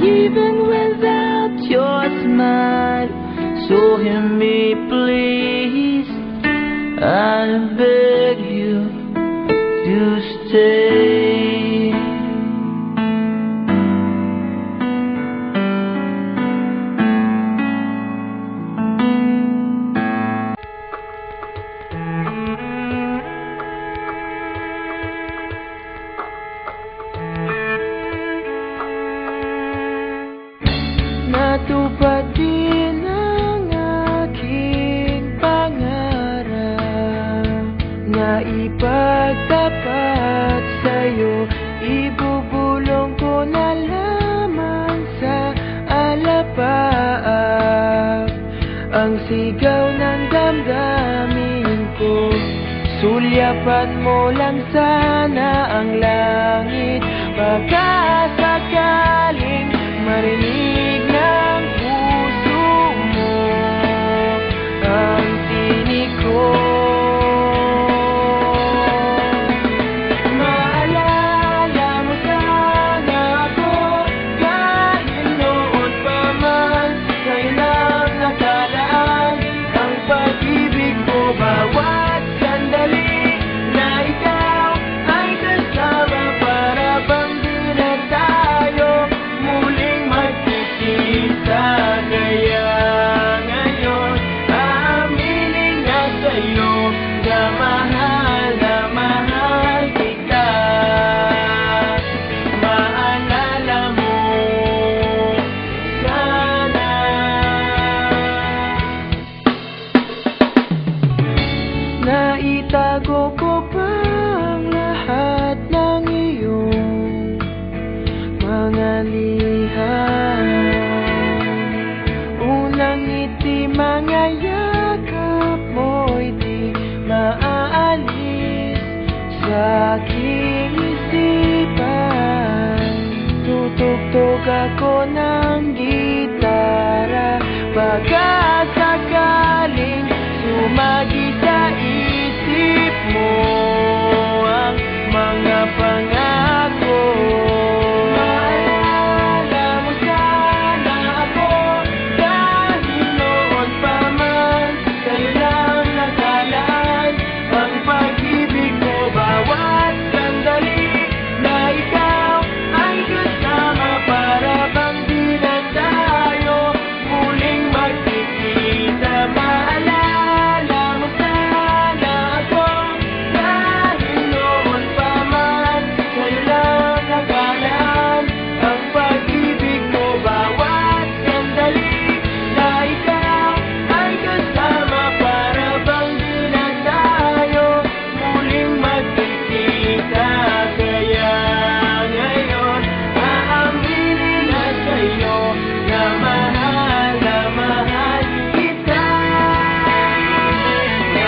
even without your smile. So hear me please, I beg you to stay. Natupad din ang aking pangarap na ipagtapat sa'yo. Ibubulong ko na lamang sa alapaap ang sigaw ng damdamin ko. Sulyapan mo lang sana ang langit, baka sakaling marinig ng puso mo ang tinig ko. Maalala mo sana ako kahit noon pa man, sa'yo lang nakalaan ang pag-ibig ko. Bawat sandali na ikaw ay kasama, para bang di na tayo muling magkikita. Kaya ngayon aaminin na sa'yo na mahal kita. Maalala mo sana. Naitago ko pa ang lahat ng iyong mga liham. Unang ngiti, mga yakap mo'y di maaalis sa aking isipan. Tutugtog ako ng gitara, baka sakaling sumagi sa isip mo ang mga pangako. Maalala mo sana ako kahit noon pa man, sa'yo lang nakalaan ang pag-ibig ko. Bawat sandali na ikaw ay kasama, para bang di na tayo muling magkikita. Maalala mo sana ako kahit noon pa man, sa'yo lang nakalaan ang pag-ibig ko. Bawat sandali na ikaw ay kasama, para bang di na tayo muling magkikita. Kaya ngayon aaminin na sa'yo na mahal kita. Na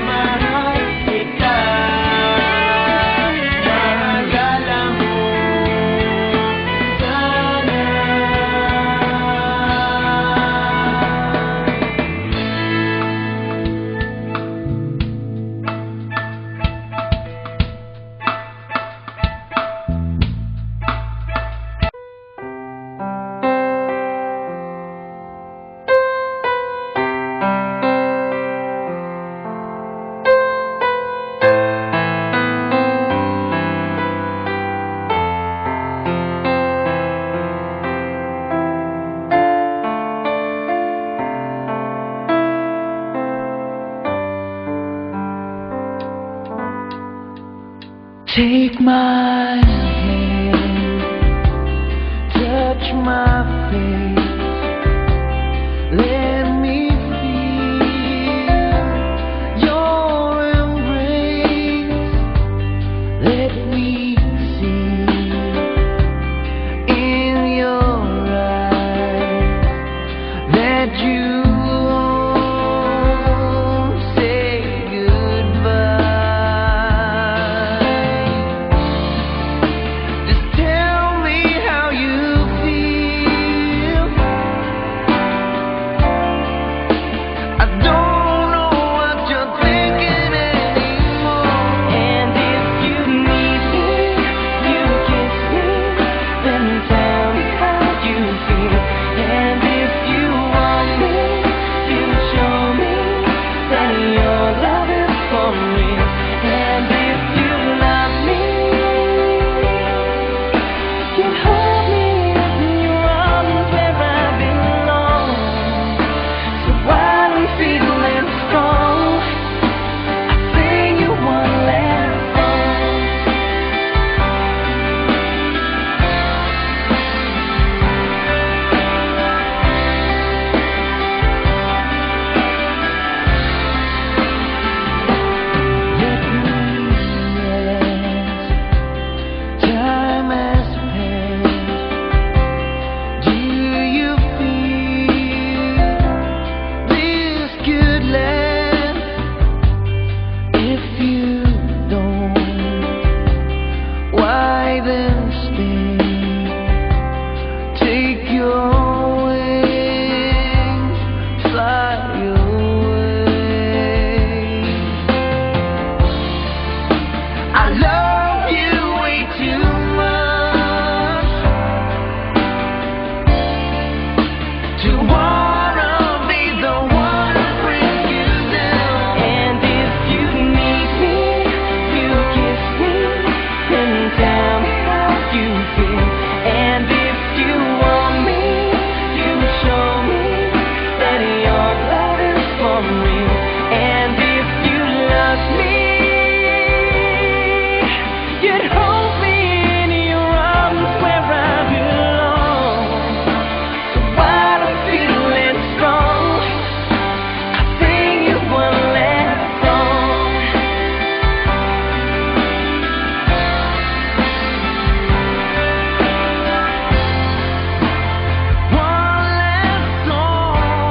mahal kita. Maalala mo sana. Take my hand, touch my face.